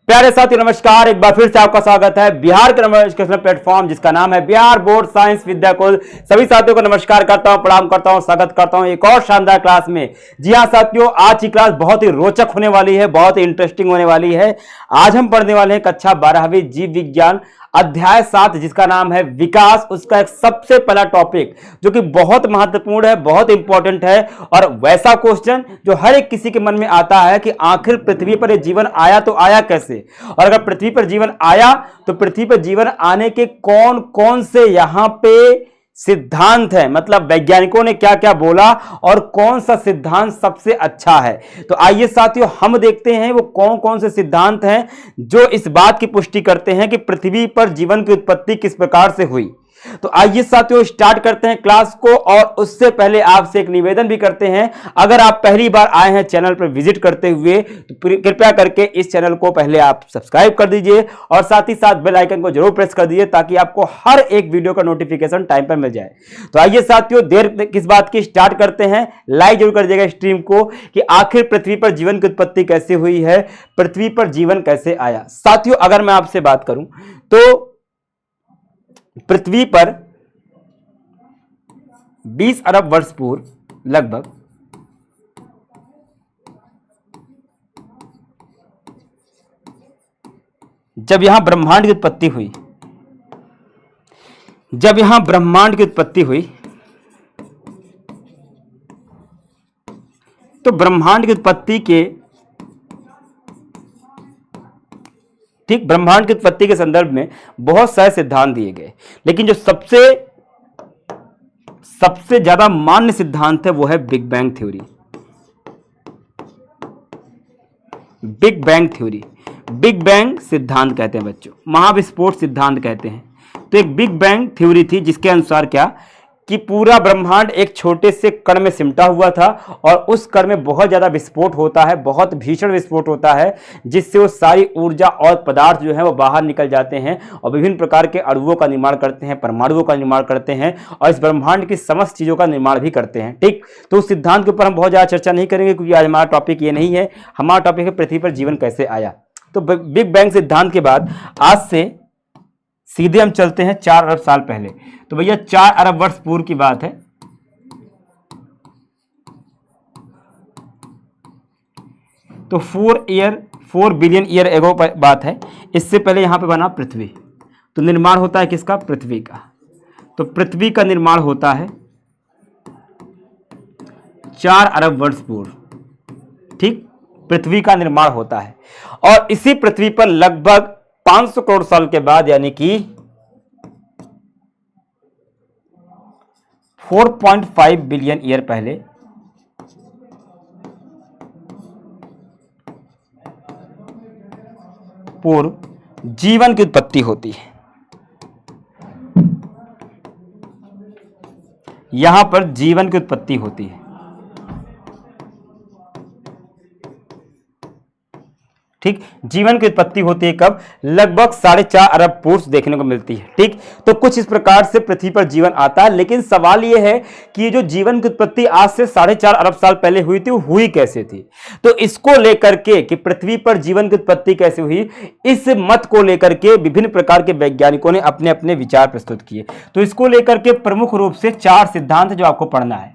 प्यारे साथियों नमस्कार। एक बार फिर से आपका स्वागत है बिहार के नंबर एजुकेशनल प्लेटफॉर्म जिसका नाम है बिहार बोर्ड साइंस विद्याकुल। सभी साथियों को नमस्कार करता हूं, प्रणाम करता हूं, स्वागत करता हूं एक और शानदार क्लास में। जी हां साथियों, आज की क्लास बहुत ही रोचक होने वाली है, बहुत ही इंटरेस्टिंग होने वाली है। आज हम पढ़ने वाले हैं कक्षा 12वीं जीव विज्ञान अध्याय 7 जिसका नाम है विकास। उसका एक सबसे पहला टॉपिक जो कि बहुत महत्वपूर्ण है, बहुत इंपॉर्टेंट है और वैसा क्वेश्चन जो हर एक किसी के मन में आता है कि आखिर पृथ्वी पर जीवन आया तो आया कैसे, और अगर पृथ्वी पर जीवन आया तो पृथ्वी पर जीवन आने के कौन कौन से यहां पे सिद्धांत है, मतलब वैज्ञानिकों ने क्या क्या बोला और कौन सा सिद्धांत सबसे अच्छा है। तो आइए साथियों हम देखते हैं वो कौन कौन से सिद्धांत हैं जो इस बात की पुष्टि करते हैं कि पृथ्वी पर जीवन की उत्पत्ति किस प्रकार से हुई। तो आइए साथियों स्टार्ट करते हैं क्लास को, और उससे पहले आपसे एक निवेदन भी करते हैं, अगर आप पहली बार आए हैं चैनल पर विजिट करते हुए तो कृपया करके इस चैनल को पहले आप सब्सक्राइब कर दीजिए और साथ ही साथ बेल आइकन को जरूर प्रेस कर दीजिए ताकि आपको हर एक वीडियो का नोटिफिकेशन टाइम पर मिल जाए। तो आइए साथियों देर किस बात की, स्टार्ट करते हैं। लाइक जरूर कर दीजिएगा स्ट्रीम को कि आखिर पृथ्वी पर जीवन की उत्पत्ति कैसे हुई है, पृथ्वी पर जीवन कैसे आया। साथियों अगर मैं आपसे बात करूं तो पृथ्वी पर 20 अरब वर्ष पूर्व लगभग जब यहां ब्रह्मांड की उत्पत्ति हुई, तो ब्रह्मांड की उत्पत्ति के संदर्भ में बहुत सारे सिद्धांत दिए गए, लेकिन जो सबसे ज्यादा मान्य सिद्धांत है वो है big bang theory. Big bang सिद्धांत कहते हैं बच्चों, महाविस्फोट सिद्धांत कहते हैं। तो एक बिग बैंग थ्योरी थी जिसके अनुसार क्या कि पूरा ब्रह्मांड एक छोटे से कण में सिमटा हुआ था और उस कण में बहुत ज्यादा विस्फोट होता है, बहुत भीषण विस्फोट होता है, जिससे वो सारी ऊर्जा और पदार्थ जो है वो बाहर निकल जाते हैं और विभिन्न प्रकार के अणुओं का निर्माण करते हैं, परमाणुओं का निर्माण करते हैं और इस ब्रह्मांड की समस्त चीजों का निर्माण भी करते हैं। ठीक, तो उस सिद्धांत के ऊपर हम बहुत ज्यादा चर्चा नहीं करेंगे क्योंकि आज हमारा टॉपिक ये नहीं है। हमारा टॉपिक है पृथ्वी पर जीवन कैसे आया। तो बिग बैंग सिद्धांत के बाद आज से सीधे हम चलते हैं 4 अरब साल पहले। तो भैया 4 अरब वर्ष पूर्व की बात है। तो 4 बिलियन ईयर एगो बात है। इससे पहले यहां पे बना पृथ्वी। तो निर्माण होता है किसका? पृथ्वी का। तो पृथ्वी का निर्माण होता है 4 अरब वर्ष पूर्व। ठीक, पृथ्वी का निर्माण होता है और इसी पृथ्वी पर लगभग 500 करोड़ साल के बाद यानी कि 4.5 बिलियन ईयर पहले पूर्व जीवन की उत्पत्ति होती है। यहां पर जीवन की उत्पत्ति होती है। ठीक, जीवन की उत्पत्ति होती है कब? लगभग 4.5 अरब पूर्व देखने को मिलती है। ठीक, तो कुछ इस प्रकार से पृथ्वी पर जीवन आता है, लेकिन सवाल यह है कि ये जो जीवन की उत्पत्ति आज से 4.5 अरब साल पहले हुई थी वो हुई कैसे थी। तो इसको लेकर के कि पृथ्वी पर जीवन की उत्पत्ति कैसे हुई, इस मत को लेकर के विभिन्न प्रकार के वैज्ञानिकों ने अपने अपने विचार प्रस्तुत किए। तो इसको लेकर के प्रमुख रूप से 4 सिद्धांत जो आपको पढ़ना है।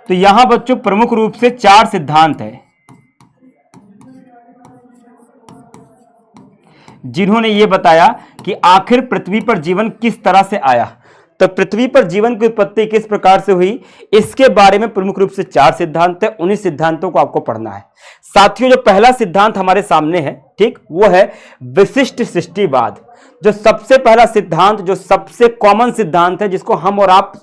तो यहां बच्चों प्रमुख रूप से 4 सिद्धांत है जिन्होंने यह बताया कि आखिर पृथ्वी पर जीवन किस तरह से आया। तो पृथ्वी पर जीवन की उत्पत्ति किस प्रकार से हुई, इसके बारे में प्रमुख रूप से 4 सिद्धांत है। उन्हीं सिद्धांतों को आपको पढ़ना है। साथियों जो पहला सिद्धांत हमारे सामने है, ठीक, वो है विशिष्ट सृष्टिवाद। जो सबसे पहला सिद्धांत, जो सबसे कॉमन सिद्धांत है, जिसको हम और आप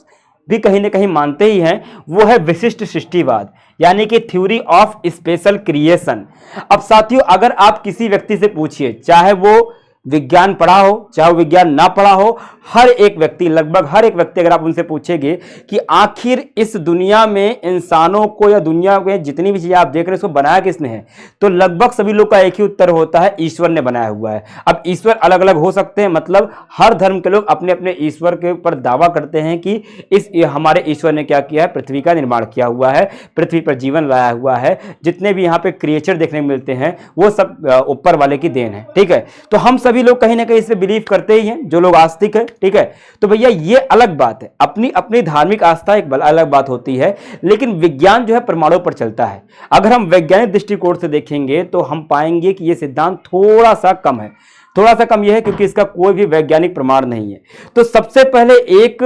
भी कहीं ना कहीं मानते ही हैं, वो है विशिष्ट सृष्टिवाद यानी कि थ्योरी ऑफ स्पेशल क्रिएशन। अब साथियों अगर आप किसी व्यक्ति से पूछिए, चाहे वो विज्ञान पढ़ा हो चाहे वो विज्ञान ना पढ़ा हो, हर एक व्यक्ति, लगभग हर एक व्यक्ति, अगर आप उनसे पूछेंगे कि आखिर इस दुनिया में इंसानों को या दुनिया में जितनी भी चीजें आप देख रहे हैं उसको बनाया किसने है, तो लगभग सभी लोग का एक ही उत्तर होता है, ईश्वर ने बनाया हुआ है। अब ईश्वर अलग अलग हो सकते हैं, मतलब हर धर्म के लोग अपने अपने ईश्वर के ऊपर दावा करते हैं कि इस हमारे ईश्वर ने क्या किया है, पृथ्वी का निर्माण किया हुआ है, पृथ्वी पर जीवन लाया हुआ है, जितने भी यहाँ पे क्रिएचर देखने को मिलते हैं वो सब ऊपर वाले की देन है। ठीक है, तो हम सभी लोग कहीं ना कहीं इस पे बिलीव करते ही हैं, जो लोग आस्तिक है। ठीक है, तो भैया ये अलग बात है, अपनी अपनी धार्मिक आस्था एक अलग बात होती है, लेकिन विज्ञान जो है प्रमाणों पर चलता है। अगर हम वैज्ञानिक दृष्टिकोण से देखेंगे तो हम पाएंगे कि यह सिद्धांत थोड़ा सा कम है। थोड़ा सा कम यह है क्योंकि इसका कोई भी वैज्ञानिक प्रमाण नहीं है। तो सबसे पहले एक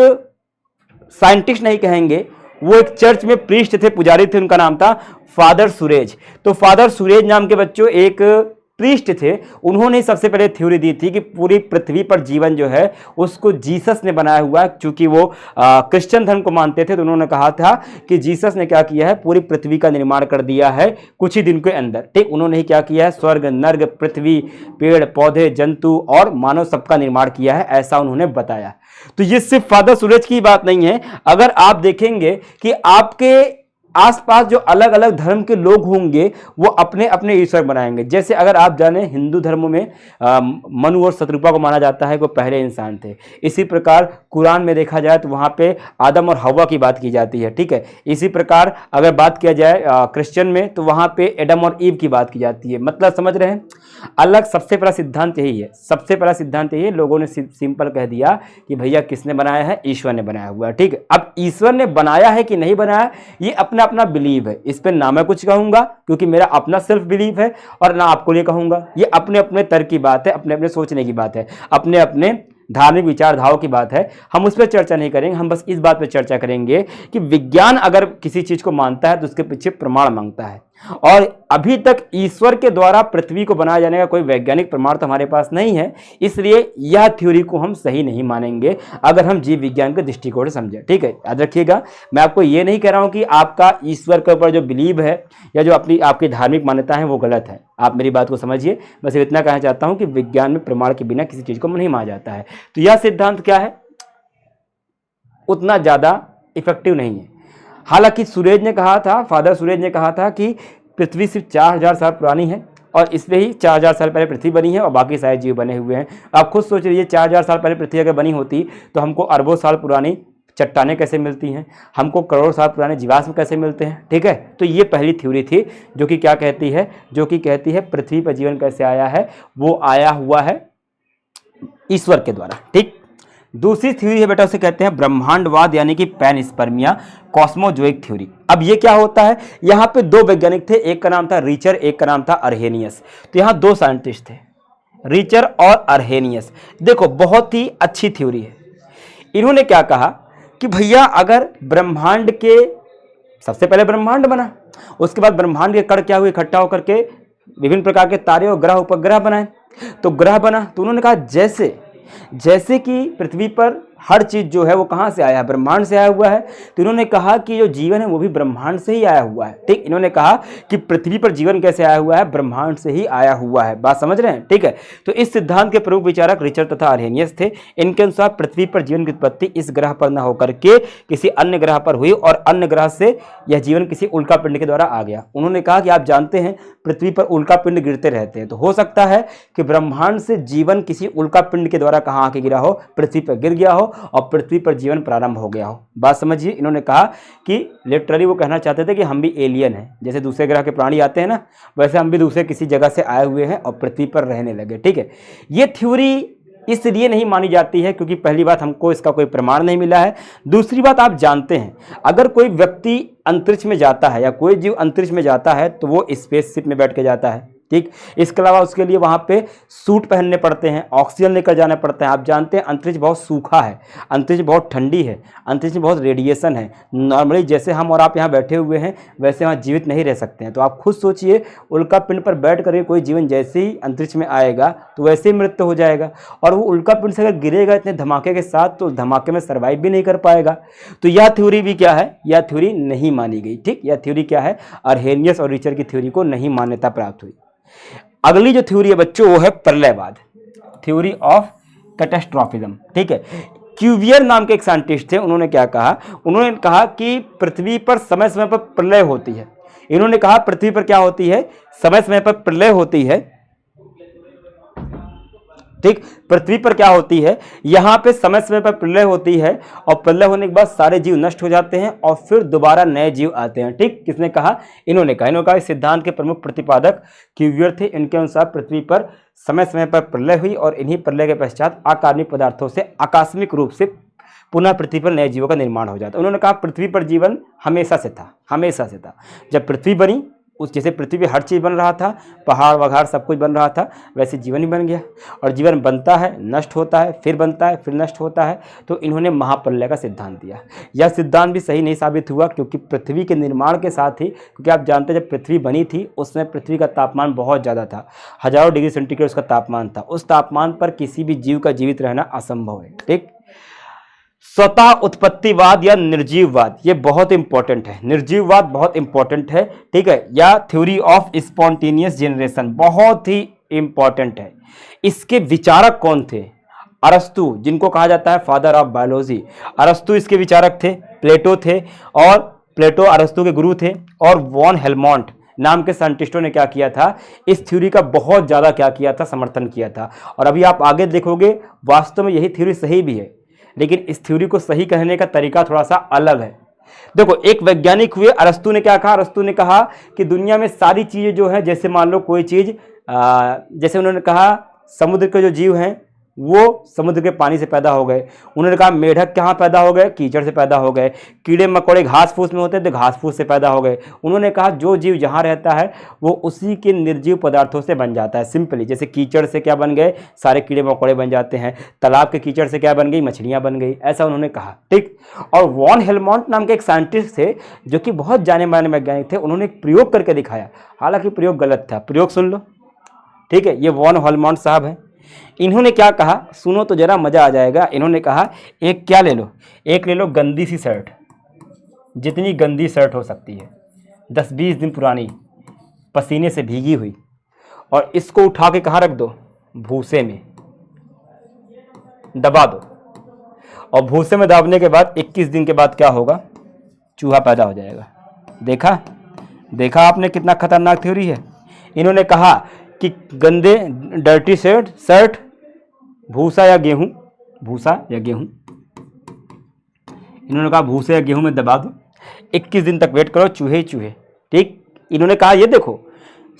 साइंटिस्ट नहीं कहेंगे, वो एक चर्च में प्रीस्ट थे, पुजारी थे, उनका नाम था फादर सुरेज। तो फादर सुरेज नाम के बच्चों एक प्रीस्ट थे, उन्होंने सबसे पहले थ्योरी दी थी कि पूरी पृथ्वी पर जीवन जो है उसको जीसस ने बनाया हुआ है। चूंकि वो क्रिश्चियन धर्म को मानते थे, तो उन्होंने कहा था कि जीसस ने क्या किया है, पूरी पृथ्वी का निर्माण कर दिया है कुछ ही दिन के अंदर। ठीक, उन्होंने ही क्या किया है, स्वर्ग, नर्क, पृथ्वी, पेड़ पौधे, जंतु और मानव सबका निर्माण किया है, ऐसा उन्होंने बताया। तो ये सिर्फ फादर सूरज की बात नहीं है। अगर आप देखेंगे कि आपके आसपास जो अलग अलग धर्म के लोग होंगे वो अपने अपने ईश्वर बनाएंगे। जैसे अगर आप जाने हिंदू धर्मों में मनु और शत्रुपा को माना जाता है, वो पहले इंसान थे। इसी प्रकार कुरान में देखा जाए तो वहाँ पे आदम और हवा की बात की जाती है। ठीक है, इसी प्रकार अगर बात किया जाए क्रिश्चियन में तो वहाँ पे एडम और ईव की बात की जाती है। मतलब समझ रहे हैं, अलग सबसे बड़ा सिद्धांत यही है, सबसे बड़ा सिद्धांत यही है। लोगों ने सिंपल कह दिया कि भैया किसने बनाया है, ईश्वर ने बनाया हुआ है। ठीक है, अब ईश्वर ने बनाया है कि नहीं बनाया, ये अपना अपना बिलीव है। इस पर ना मैं कुछ कहूंगा क्योंकि मेरा अपना सेल्फ बिलीव है, और ना आपको लिए कहूंगा। ये अपने अपने तर्क की बात है, अपने अपने सोचने की बात है, अपने अपने धार्मिक विचारधाराओं की बात है। हम उस पर चर्चा नहीं करेंगे, हम बस इस बात पर चर्चा करेंगे कि विज्ञान अगर किसी चीज को मानता है तो उसके पीछे प्रमाण मांगता है, और अभी तक ईश्वर के द्वारा पृथ्वी को बनाया जाने का कोई वैज्ञानिक प्रमाण तो हमारे पास नहीं है। इसलिए यह थ्योरी को हम सही नहीं मानेंगे अगर हम जीव विज्ञान के दृष्टिकोण से समझें। ठीक है, याद रखिएगा, मैं आपको ये नहीं कह रहा हूं कि आपका ईश्वर के ऊपर जो बिलीव है या जो आपकी धार्मिक मान्यता है वो गलत है। आप मेरी बात को समझिए, बस इतना कहना चाहता हूं कि विज्ञान में प्रमाण के बिना किसी चीज को नहीं माना जाता है। तो यह सिद्धांत क्या है, उतना ज्यादा इफेक्टिव नहीं है। हालांकि सुरेज ने कहा था, फादर सुरेज ने कहा था कि पृथ्वी सिर्फ 4000 साल पुरानी है, और इसमें ही 4000 साल पहले पृथ्वी बनी है और बाकी सारे जीव बने हुए हैं। आप खुद सोच लीजिए, 4000 साल पहले पृथ्वी अगर बनी होती तो हमको अरबों साल पुरानी चट्टानें कैसे मिलती हैं, हमको करोड़ों साल पुराने जीवाश्म कैसे मिलते हैं। ठीक है, तो ये पहली थ्योरी थी जो कि क्या कहती है, जो कि कहती है पृथ्वी पर जीवन कैसे आया है, वो आया हुआ है ईश्वर के द्वारा। ठीक, दूसरी थ्योरी है बेटा, उसे कहते हैं ब्रह्मांडवाद, यानी कि पैनस्पर्मिया, कॉस्मोजोइक थ्योरी। अब ये क्या होता है, यहाँ पे दो वैज्ञानिक थे, एक का नाम था रिचर, एक का नाम था अर्हेनियस। तो यहाँ दो साइंटिस्ट थे, रिचर और अर्हेनियस। देखो बहुत ही अच्छी थ्योरी है। इन्होंने क्या कहा कि भैया अगर ब्रह्मांड के, सबसे पहले ब्रह्मांड बना, उसके बाद ब्रह्मांड के कण क्या हुए, इकट्ठा होकर के विभिन्न प्रकार के तारे और ग्रह उपग्रह बनाए। तो ग्रह बना, तो उन्होंने कहा जैसे कि पृथ्वी पर हर चीज जो है वो कहां से आया है, ब्रह्मांड से आया हुआ है। तो इन्होंने कहा कि जो जीवन है वो भी ब्रह्मांड से ही आया हुआ है। ठीक, इन्होंने कहा कि पृथ्वी पर जीवन कैसे आया हुआ है, ब्रह्मांड से ही आया हुआ है। बात समझ रहे हैं। ठीक है, तो इस सिद्धांत के प्रमुख विचारक रिचर्ड तथा अर्हेनियस थे। इनके अनुसार पृथ्वी पर जीवन की उत्पत्ति इस ग्रह पर न होकर के किसी अन्य ग्रह पर हुई, और अन्य ग्रह से यह जीवन किसी उल्का पिंड के द्वारा आ गया। उन्होंने कहा कि आप जानते हैं पृथ्वी पर उल्का पिंड गिरते रहते हैं, तो हो सकता है कि ब्रह्मांड से जीवन किसी उल्का पिंड के द्वारा कहां आके गिरा हो, पृथ्वी पर गिर गया हो और पृथ्वी पर जीवन प्रारंभ हो गया हो। बात समझिए, इन्होंने कहा कि लिटरली वो कहना चाहते थे कि हम भी एलियन हैं, जैसे दूसरे ग्रह के प्राणी आते हैं ना, वैसे हम भी दूसरे किसी जगह से आए हुए हैं और पृथ्वी पर रहने लगे। ठीक है, ये थ्योरी इसलिए नहीं मानी जाती है क्योंकि पहली बात हमको इसका कोई प्रमाण नहीं मिला है। दूसरी बात, आप जानते हैं अगर कोई व्यक्ति अंतरिक्ष में जाता है या कोई जीव अंतरिक्ष में जाता है तो वो स्पेसशिप में बैठ के जाता है। ठीक, इसके अलावा उसके लिए वहाँ पे सूट पहनने पड़ते हैं, ऑक्सीजन लेकर जाना पड़ता है। आप जानते हैं अंतरिक्ष बहुत सूखा है, अंतरिक्ष बहुत ठंडी है, अंतरिक्ष में बहुत रेडिएशन है। नॉर्मली जैसे हम और आप यहाँ बैठे हुए हैं वैसे वहाँ जीवित नहीं रह सकते हैं। तो आप खुद सोचिए, उल्का पिंड पर बैठ कर कोई जीवन जैसे ही अंतरिक्ष में आएगा तो वैसे ही मृत्यु हो जाएगा, और वो उल्का पिंड से अगर गिरेगा इतने धमाके के साथ तो धमाके में सर्वाइव भी नहीं कर पाएगा। तो यह थ्योरी भी क्या है, यह थ्योरी नहीं मानी गई। ठीक, यह थ्योरी क्या है, अर्हेनियस और रिचर की थ्योरी को नहीं मान्यता प्राप्त हुई। अगली जो थ्योरी है बच्चों वो है प्रलयवाद। Theory of कैटास्ट्रॉफिज्म। ठीक है, क्यूवियर नाम के एक साइंटिस्ट थे, उन्होंने क्या कहा, उन्होंने कहा कि पृथ्वी पर समय समय पर प्रलय होती है। इन्होंने कहा पृथ्वी पर क्या होती है, समय समय पर प्रलय होती है। ठीक, पृथ्वी पर क्या होती है, यहां पे समय समय पर प्रलय होती है और प्रलय होने के बाद सारे जीव नष्ट हो जाते हैं और फिर दोबारा नए जीव आते हैं। ठीक, किसने कहा, इन्होंने कहा इस सिद्धांत के प्रमुख प्रतिपादक क्यूवियर थे। इनके अनुसार पृथ्वी पर समय समय पर प्रलय हुई और इन्हीं प्रलय के पश्चात अकार्बनिक पदार्थों से आकस्मिक रूप से पुनः पृथ्वी पर नए जीवों का निर्माण हो जाता है। उन्होंने कहा पृथ्वी पर जीवन हमेशा से था, हमेशा से था। जब पृथ्वी बनी, उस जैसे पृथ्वी पे हर चीज़ बन रहा था, पहाड़ वगैरह सब कुछ बन रहा था, वैसे जीवन ही बन गया। और जीवन बनता है, नष्ट होता है, फिर बनता है, फिर नष्ट होता है। तो इन्होंने महाप्रलय का सिद्धांत दिया। यह सिद्धांत भी सही नहीं साबित हुआ, क्योंकि पृथ्वी के निर्माण के साथ ही, क्योंकि आप जानते हैं जब पृथ्वी बनी थी उस समय पृथ्वी का तापमान बहुत ज़्यादा था, हजारों डिग्री सेंटीग्रेड उसका तापमान था। उस तापमान पर किसी भी जीव का जीवित रहना असंभव है। ठीक, स्वतः उत्पत्तिवाद या निर्जीववाद, ये बहुत इंपॉर्टेंट है। निर्जीववाद बहुत इंपॉर्टेंट है, ठीक है, या थ्योरी ऑफ स्पॉन्टेनियस जनरेशन बहुत ही इंपॉर्टेंट है। इसके विचारक कौन थे, अरस्तु, जिनको कहा जाता है फादर ऑफ बायोलॉजी। अरस्तु इसके विचारक थे, प्लेटो थे, और प्लेटो अरस्तु के गुरु थे। और वॉन हेलमोंट नाम के साइंटिस्टों ने क्या किया था, इस थ्योरी का बहुत ज्यादा क्या किया था, समर्थन किया था। और अभी आप आगे देखोगे वास्तव में यही थ्योरी सही भी है, लेकिन इस थ्योरी को सही कहने का तरीका थोड़ा सा अलग है। देखो, एक वैज्ञानिक हुए, अरस्तु ने क्या कहा, अरस्तु ने कहा कि दुनिया में सारी चीजें जो है, जैसे मान लो कोई चीज, जैसे उन्होंने कहा समुद्र के जो जीव हैं वो समुद्र के पानी से पैदा हो गए। उन्होंने कहा मेढक कहाँ पैदा हो गए, कीचड़ से पैदा हो गए। कीड़े मकोड़े घास फूस में होते हैं तो घास फूस से पैदा हो गए। उन्होंने कहा जो जीव जहाँ रहता है वो उसी के निर्जीव पदार्थों से बन जाता है। सिंपली, जैसे कीचड़ से क्या बन गए, सारे कीड़े मकोड़े बन जाते हैं। तालाब के कीचड़ से क्या बन गई, मछलियाँ बन गई, ऐसा उन्होंने कहा। ठीक, और वॉन हेलमोंट नाम के एक साइंटिस्ट थे जो कि बहुत जाने माने वैज्ञानिक थे। उन्होंने एक प्रयोग करके दिखाया, हालांकि प्रयोग गलत था। प्रयोग सुन लो, ठीक है, ये वॉन हेलमोंट साहब हैं। इन्होंने क्या कहा, सुनो तो जरा मजा आ जाएगा। इन्होंने कहा एक क्या ले लो, एक ले लो गंदी सी शर्ट, जितनी गंदी शर्ट हो सकती है, 10-20 दिन पुरानी, पसीने से भीगी हुई, और इसको उठा के कहाँ रख दो, भूसे में दबा दो। और भूसे में दबाने के बाद 21 दिन के बाद क्या होगा, चूहा पैदा हो जाएगा। देखा, देखा आपने कितना खतरनाक थ्योरी है। इन्होंने कहा कि गंदे डर्टी शर्ट, भूसा या गेहूं, भूसा या गेहूं, इन्होंने कहा भूसे या गेहूं में दबा दो, 21 दिन तक वेट करो, चूहे ही चूहे। ठीक, इन्होंने कहा ये देखो,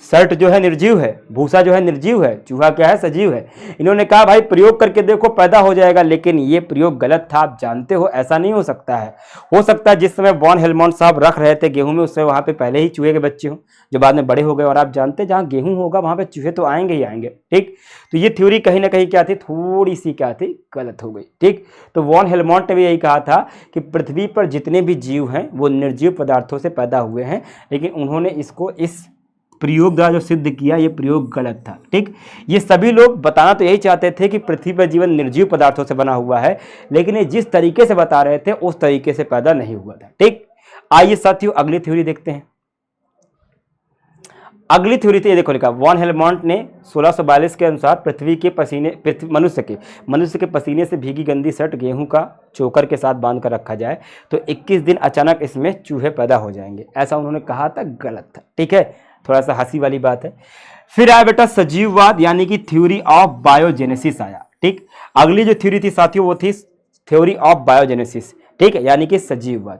शर्ट जो है निर्जीव है, भूसा जो है निर्जीव है, चूहा क्या है, सजीव है। इन्होंने कहा भाई प्रयोग करके देखो, पैदा हो जाएगा। लेकिन ये प्रयोग गलत था, आप जानते हो, ऐसा नहीं हो सकता है। हो सकता है जिस समय वॉन हेलमोंट साहब रख रहे थे गेहूं में, उस समय वहां पे पहले ही चूहे के बच्चे हों जो बाद में बड़े हो गए। और आप जानते हैं जहाँ गेहूं होगा वहां पे चूहे तो आएंगे ही आएंगे। ठीक, तो ये थ्योरी कहीं ना कहीं क्या थी, थोड़ी सी क्या थी, गलत हो गई। ठीक, तो वॉन हेलमोंट ने भी यही कहा था कि पृथ्वी पर जितने भी जीव हैं वो निर्जीव पदार्थों से पैदा हुए हैं। लेकिन उन्होंने इसको इस प्रयोग द्वारा जो सिद्ध किया, ये प्रयोग गलत था। ठीक, ये सभी लोग बताना तो यही चाहते थे कि पृथ्वी पर जीवन निर्जीव पदार्थों से बना हुआ है, लेकिन ये जिस तरीके से बता रहे थे उस तरीके से पैदा नहीं हुआ था। ठीक, आइए साथियों अगली थ्योरी देखते हैं। अगली थ्योरी थी, ये देखो लिखा, वॉन हेलमोंट ने 1642 के अनुसार पृथ्वी के पसीने, मनुष्य के पसीने से भीगी गंदी शर्ट गेहूं का चोकर के साथ बांध कर रखा जाए तो 21 दिन अचानक इसमें चूहे पैदा हो जाएंगे, ऐसा उन्होंने कहा था। गलत था। ठीक है, थोड़ा सा हंसी वाली बात है। फिर आया बेटा सजीववाद, यानी कि थ्योरी ऑफ बायोजेनेसिस आया। ठीक, अगली जो थ्योरी थी साथियों वो थी थ्योरी ऑफ बायोजेनेसिस। ठीक है, यानी कि सजीववाद।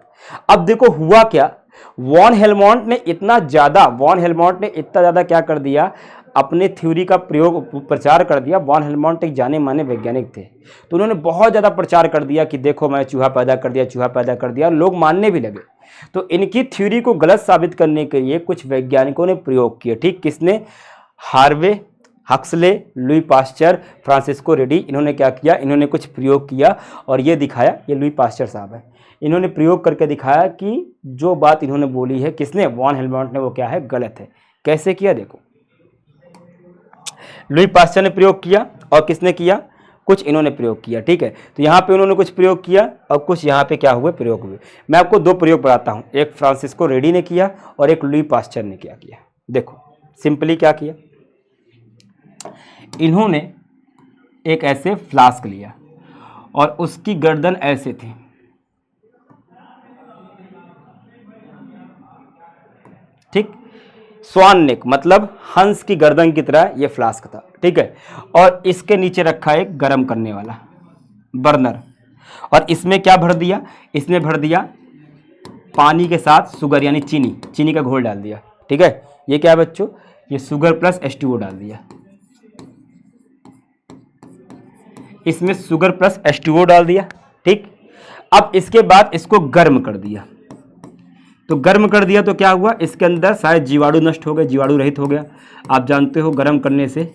अब देखो हुआ क्या, वॉन हेलमोंट ने इतना ज्यादा क्या कर दिया, अपने थ्योरी का प्रचार कर दिया। वॉन हेलमोंट एक जाने माने वैज्ञानिक थे, तो उन्होंने बहुत ज़्यादा प्रचार कर दिया कि देखो मैं चूहा पैदा कर दिया, चूहा पैदा कर दिया, लोग मानने भी लगे। तो इनकी थ्योरी को गलत साबित करने के लिए कुछ वैज्ञानिकों ने प्रयोग किए। ठीक, किसने, Harvey, Huxley, Louis Pasteur, Francisco ready, इन्होंने क्या किया, इन्होंने कुछ प्रयोग किया और ये दिखाया। ये लुई पास्चर साहब है, इन्होंने प्रयोग करके दिखाया कि जो बात इन्होंने बोली है, किसने, वॉन हेलमोंट ने, वो क्या है, गलत है। कैसे किया देखो, लुई पास्चर ने प्रयोग किया और किसने किया, कुछ इन्होंने प्रयोग किया। ठीक है, तो यहाँ पे उन्होंने कुछ प्रयोग किया और कुछ यहाँ पे क्या हुए, प्रयोग हुए। मैं आपको दो प्रयोग बताता हूँ, एक फ्रांसिस्को रेडी ने किया और एक लुई पास्चर ने क्या किया। देखो सिंपली क्या किया, इन्होंने एक ऐसे फ्लास्क लिया और उसकी गर्दन ऐसे थी, ठीक, स्वान नेक मतलब हंस की गर्दन की तरह ये फ्लास्क था, ठीक है। और इसके नीचे रखा एक गरम करने वाला बर्नर, और इसमें क्या भर दिया, इसमें भर दिया पानी के साथ शुगर यानी चीनी, चीनी का घोल डाल दिया, ठीक है। ये क्या है बच्चों, ये शुगर प्लस H2O डाल दिया, इसमें शुगर प्लस H2O डाल दिया, ठीक। अब इसके बाद इसको गर्म कर दिया, तो गर्म कर दिया तो क्या हुआ, इसके अंदर सारे जीवाणु नष्ट हो गए, जीवाणु रहित हो गया। आप जानते हो गर्म करने से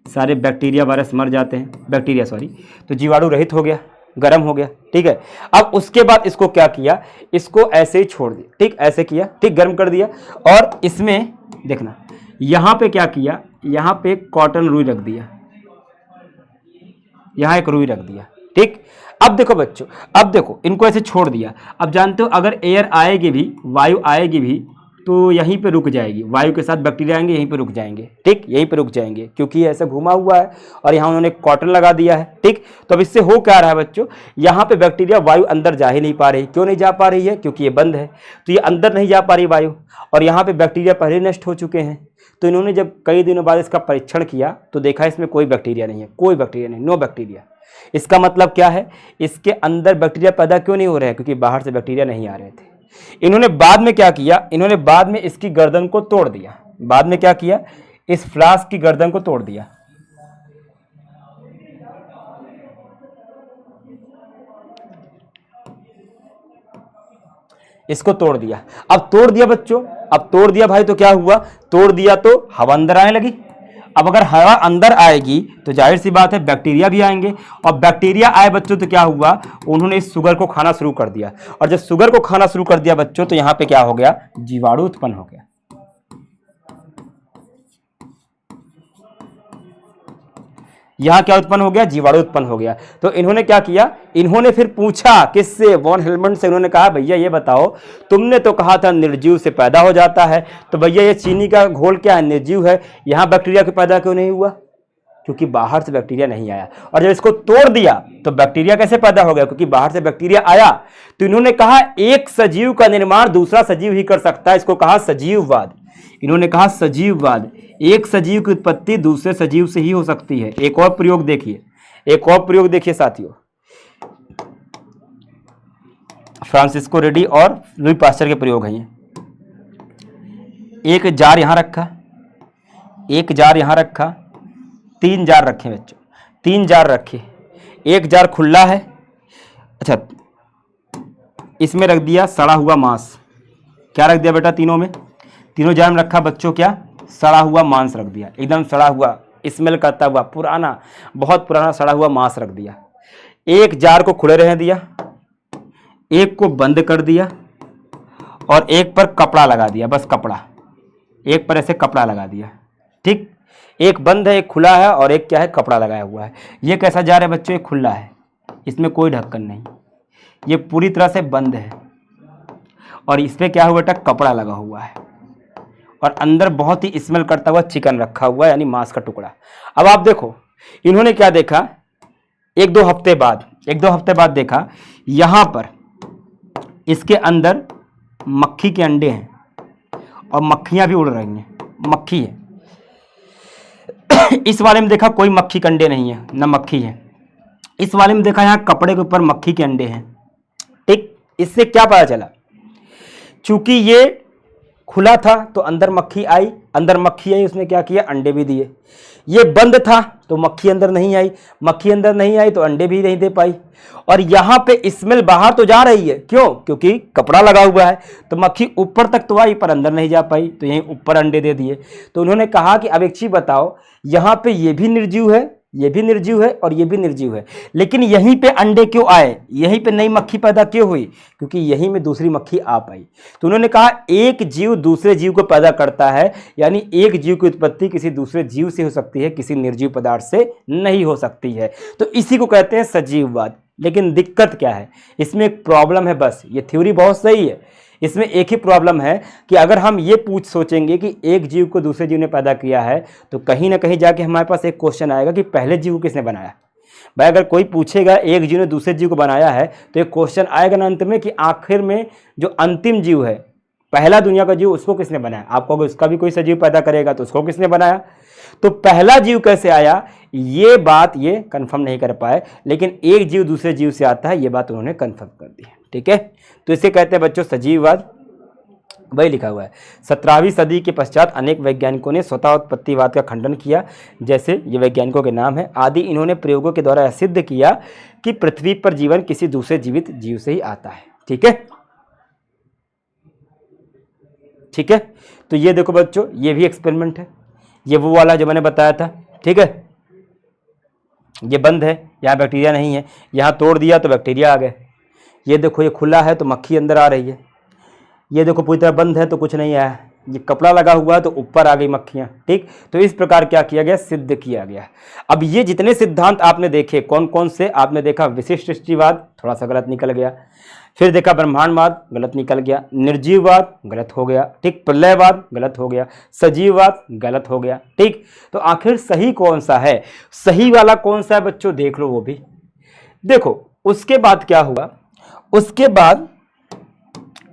सारे बैक्टीरिया वायरस मर जाते हैं, बैक्टीरिया सॉरी, तो जीवाणु रहित हो गया, गर्म हो गया, ठीक है। अब उसके बाद इसको क्या किया, इसको ऐसे ही छोड़ दिया, ठीक, ऐसे किया, ठीक, गर्म कर दिया। और इसमें देखना यहाँ पे क्या किया, यहाँ पे कॉटन रुई रख दिया, यहाँ एक रुई रख दिया, ठीक। अब देखो बच्चों, अब देखो इनको ऐसे छोड़ दिया। अब जानते हो अगर एयर आएगी भी, वायु आएगी भी, तो यहीं पे रुक जाएगी, वायु के साथ बैक्टीरिया आएंगे, यहीं पे रुक जाएंगे, ठीक, यहीं पे रुक जाएंगे, क्योंकि ये ऐसे घुमा हुआ है और यहाँ उन्होंने कॉटन लगा दिया है, ठीक। तो अब इससे हो क्या रहा है बच्चों, यहाँ पे बैक्टीरिया वायु अंदर जा ही नहीं पा रही, क्यों नहीं जा पा रही है, क्योंकि ये बंद है, तो ये अंदर नहीं जा पा रही वायु, और यहाँ पे बैक्टीरिया पहले नष्ट हो चुके हैं। तो इन्होंने जब कई दिनों बाद इसका परीक्षण किया तो देखा इसमें कोई बैक्टीरिया नहीं है, कोई बैक्टीरिया नहीं, नो बैक्टीरिया। इसका मतलब क्या है, इसके अंदर बैक्टीरिया पैदा क्यों नहीं हो रहे हैं, क्योंकि बाहर से बैक्टीरिया नहीं आ रहे थे। इन्होंने बाद में क्या किया, इन्होंने बाद में इसकी गर्दन को तोड़ दिया, बाद में क्या किया, इस फ्लास्क की गर्दन को तोड़ दिया, इसको तोड़ दिया। अब तोड़ दिया बच्चों, अब तोड़ दिया भाई, तो क्या हुआ, तोड़ दिया तो हवा अंदर आने लगी। अब अगर हवा अंदर आएगी तो जाहिर सी बात है बैक्टीरिया भी आएंगे, और बैक्टीरिया आए बच्चों तो क्या हुआ, उन्होंने इस शुगर को खाना शुरू कर दिया, और जब शुगर को खाना शुरू कर दिया बच्चों तो यहाँ पे क्या हो गया, जीवाणु उत्पन्न हो गया। यहाँ क्या उत्पन्न हो गया, जीवाणु उत्पन्न हो गया। तो इन्होंने क्या किया, इन्होंने फिर पूछा किससे, वॉन हेलमंड से। इन्होंने कहा भैया ये बताओ, तुमने तो कहा था निर्जीव से पैदा हो जाता है, तो भैया ये चीनी का घोल क्या है, निर्जीव है, यहाँ बैक्टीरिया के पैदा क्यों नहीं हुआ, क्योंकि बाहर से बैक्टीरिया नहीं आया। और जब इसको तोड़ दिया तो बैक्टीरिया कैसे पैदा हो गया, क्योंकि बाहर से बैक्टीरिया आया। तो इन्होंने कहा एक सजीव का निर्माण दूसरा सजीव ही कर सकता है, इसको कहा सजीववाद। इन्होंने कहा सजीववाद, एक सजीव की उत्पत्ति दूसरे सजीव से ही हो सकती है। एक और प्रयोग देखिए, एक और प्रयोग देखिए साथियों, फ्रांसिस्को रेड्डी और लुई पास्चर के प्रयोग हैं ये। एक जार यहां रखा, एक जार यहां रखा, 3 जार रखे बच्चों, 3 जार रखे, एक जार खुला है, अच्छा इसमें रख दिया सड़ा हुआ मांस। क्या रख दिया बेटा, तीनों में, तीनों जार में रखा बच्चों क्या, सड़ा हुआ मांस रख दिया, एकदम सड़ा हुआ, स्मेल करता हुआ, पुराना, बहुत पुराना सड़ा हुआ मांस रख दिया। एक जार को खुले रहने दिया, एक को बंद कर दिया, और एक पर कपड़ा लगा दिया, बस कपड़ा, एक पर ऐसे कपड़ा लगा दिया, ठीक। एक बंद है, एक खुला है, और एक क्या है, कपड़ा लगाया हुआ है। ये कैसा जार है बच्चों, ये खुला है, इसमें कोई ढक्कन नहीं, ये पूरी तरह से बंद है, और इस पर क्या हुआ बेटा, कपड़ा लगा हुआ है, और अंदर बहुत ही स्मेल करता हुआ चिकन रखा हुआ है, यानी मांस का टुकड़ा। अब आप देखो इन्होंने क्या देखा, एक दो हफ्ते बाद देखा यहां पर इसके अंदर मक्खी के अंडे हैं, और मक्खियां भी उड़ रही हैं, मक्खी है। इस वाले में देखा कोई मक्खी के अंडे नहीं है, न मक्खी है। इस वाले में देखा यहाँ कपड़े के ऊपर मक्खी के अंडे हैं, ठीक। इससे क्या पता चला, चूंकि ये खुला था तो अंदर मक्खी आई, अंदर मक्खी आई, उसने क्या किया, अंडे भी दिए। ये बंद था तो मक्खी अंदर नहीं आई, मक्खी अंदर नहीं आई तो अंडे भी नहीं दे पाई। और यहाँ पे स्मेल बाहर तो जा रही है, क्यों, क्योंकि कपड़ा लगा हुआ है, तो मक्खी ऊपर तक तो आई पर अंदर नहीं जा पाई, तो यहीं ऊपर अंडे दे दिए। तो उन्होंने कहा कि अब एक चीज बताओ, यहाँ पे ये भी निर्जीव है, ये भी निर्जीव है, और ये भी निर्जीव है, लेकिन यहीं पे अंडे क्यों आए, यहीं पे नई मक्खी पैदा क्यों हुई, क्योंकि यहीं में दूसरी मक्खी आ पाई। तो उन्होंने कहा एक जीव दूसरे जीव को पैदा करता है, यानी एक जीव की उत्पत्ति किसी दूसरे जीव से हो सकती है, किसी निर्जीव पदार्थ से नहीं हो सकती है। तो इसी को कहते हैं सजीववाद। लेकिन दिक्कत क्या है, इसमें एक प्रॉब्लम है, बस ये थ्योरी बहुत सही है, इसमें एक ही प्रॉब्लम है कि अगर हम ये सोचेंगे कि एक जीव को दूसरे जीव ने पैदा किया है, तो कहीं ना कहीं जाके हमारे पास एक क्वेश्चन आएगा कि पहले जीव किसने बनाया, भाई अगर कोई पूछेगा एक जीव ने दूसरे जीव को बनाया है तो एक क्वेश्चन आएगा ना अंत में कि आखिर में जो अंतिम जीव है, पहला दुनिया का जीव, उसको किसने बनाया। आपको अगर उसका भी कोई सजीव पैदा करेगा तो उसको किसने बनाया। तो पहला जीव कैसे आया ये बात ये कंफर्म नहीं कर पाए, लेकिन एक जीव दूसरे जीव से आता है ये बात उन्होंने कंफर्म कर दी। ठीक है, तो इसे कहते हैं बच्चों सजीववाद। वही लिखा हुआ है। 17वीं सदी के पश्चात अनेक वैज्ञानिकों ने स्वतः उत्पत्तिवाद का खंडन किया। जैसे ये वैज्ञानिकों के नाम है आदि। इन्होंने प्रयोगों के द्वारा सिद्ध किया कि पृथ्वी पर जीवन किसी दूसरे जीवित जीव से ही आता है। ठीक है, ठीक है, तो ये देखो बच्चों ये भी एक्सपेरिमेंट है, ये वो वाला जो मैंने बताया था। ठीक है, ये बंद है, यहाँ बैक्टीरिया नहीं है, यहाँ तोड़ दिया तो बैक्टीरिया आ गए। ये देखो ये खुला है तो मक्खी अंदर आ रही है। ये देखो पूरी तरह बंद है तो कुछ नहीं आया, ये कपड़ा लगा हुआ है तो ऊपर आ गई मक्खियाँ। ठीक, तो इस प्रकार क्या किया गया, सिद्ध किया गया। अब ये जितने सिद्धांत आपने देखे कौन कौन से, आपने देखा विशिष्ट सृष्टिवाद थोड़ा सा गलत निकल गया, फिर देखा ब्रह्मांडवाद गलत निकल गया, निर्जीववाद गलत हो गया, ठीक, प्रलयवाद गलत हो गया, सजीववाद गलत हो गया। ठीक, तो आखिर सही कौन सा है, सही वाला कौन सा है बच्चों देख लो वो भी। देखो उसके बाद क्या हुआ, उसके बाद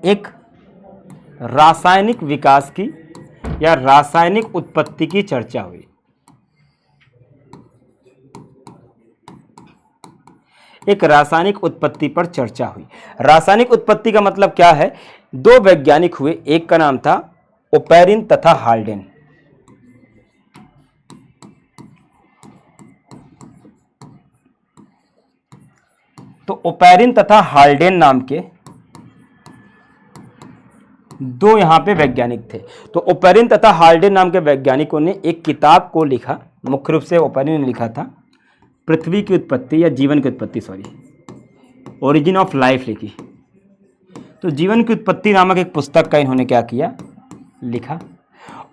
एक रासायनिक विकास की या रासायनिक उत्पत्ति की चर्चा हुई। एक रासायनिक उत्पत्ति पर चर्चा हुई। रासायनिक उत्पत्ति का मतलब क्या है, दो वैज्ञानिक हुए, एक का नाम था ओपेरिन तथा हाल्डेन। तो ओपेरिन तथा हाल्डेन नाम के दो यहां पे वैज्ञानिक थे। तो ओपेरिन तथा हाल्डेन नाम के वैज्ञानिकों ने एक किताब को लिखा, मुख्य रूप से ओपेरिन ने लिखा था पृथ्वी की उत्पत्ति या जीवन की उत्पत्ति, ओरिजिन ऑफ लाइफ लिखी। तो जीवन की उत्पत्ति नामक एक पुस्तक का इन्होंने क्या किया, लिखा।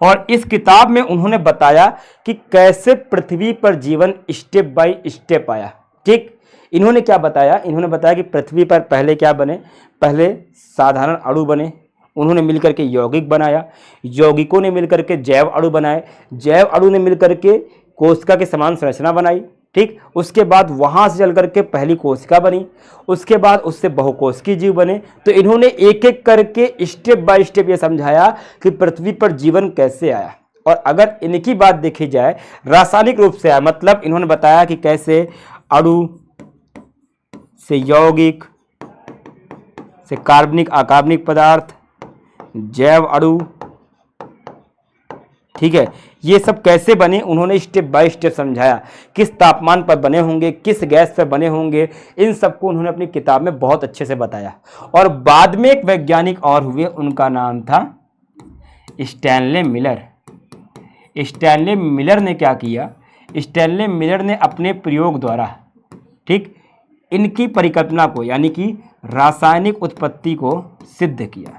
और इस किताब में उन्होंने बताया कि कैसे पृथ्वी पर जीवन स्टेप बाय स्टेप आया। ठीक, इन्होंने क्या बताया, इन्होंने बताया कि पृथ्वी पर पहले क्या बने, पहले साधारण अणु बने, उन्होंने मिलकर के यौगिक बनाया, यौगिकों ने मिलकर के जैव अणु बनाए, जैव अणु ने मिलकर के कोशिका के समान संरचना बनाई। ठीक, उसके बाद वहां से चल करके पहली कोशिका बनी, उसके बाद उससे बहुकोशिकीय जीव बने। तो इन्होंने एक एक करके स्टेप बाय स्टेप ये समझाया कि पृथ्वी पर जीवन कैसे आया। और अगर इनकी बात देखी जाए रासायनिक रूप से आया, मतलब इन्होंने बताया कि कैसे अणु से यौगिक से कार्बनिक अकार्बनिक पदार्थ, जैव अणु, ठीक है, ये सब कैसे बने उन्होंने स्टेप बाय स्टेप समझाया। किस तापमान पर बने होंगे, किस गैस पर बने होंगे, इन सबको उन्होंने अपनी किताब में बहुत अच्छे से बताया। और बाद में एक वैज्ञानिक और हुए, उनका नाम था स्टैनले मिलर। स्टैनले मिलर ने क्या किया, स्टैनले मिलर ने अपने प्रयोग द्वारा, ठीक, इनकी परिकल्पना को यानी कि रासायनिक उत्पत्ति को सिद्ध किया।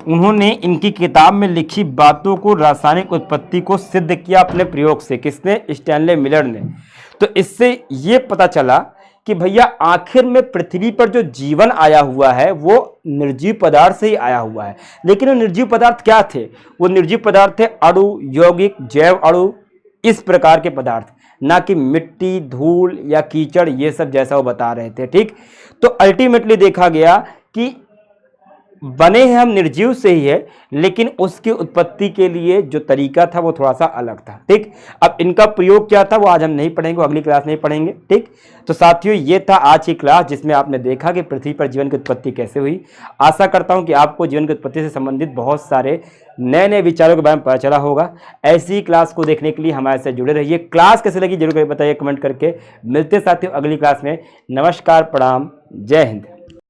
उन्होंने इनकी किताब में लिखी बातों को, रासायनिक उत्पत्ति को सिद्ध किया अपने प्रयोग से। किसने, स्टैनले मिलर ने। तो इससे ये पता चला कि भैया आखिर में पृथ्वी पर जो जीवन आया हुआ है वो निर्जीव पदार्थ से ही आया हुआ है। लेकिन वो निर्जीव पदार्थ क्या थे, वो निर्जीव पदार्थ थे अणु, यौगिक, जैव अणु, इस प्रकार के पदार्थ, ना कि मिट्टी, धूल या कीचड़, ये सब जैसा वो बता रहे थे। ठीक, तो अल्टीमेटली देखा गया कि बने हैं हम निर्जीव से ही है, लेकिन उसकी उत्पत्ति के लिए जो तरीका था वो थोड़ा सा अलग था। ठीक, अब इनका प्रयोग क्या था वो आज हम नहीं पढ़ेंगे, अगली क्लास में पढ़ेंगे। ठीक, तो साथियों ये था आज की क्लास जिसमें आपने देखा कि पृथ्वी पर जीवन की उत्पत्ति कैसे हुई। आशा करता हूं कि आपको जीवन की उत्पत्ति से संबंधित बहुत सारे नए नए विचारों के बारे में पता चला होगा। ऐसी क्लास को देखने के लिए हमारे साथ जुड़े रहिए। क्लास कैसे लगी जरूर बताइए कमेंट करके। मिलते साथियों अगली क्लास में। नमस्कार, प्रणाम, जय हिंद।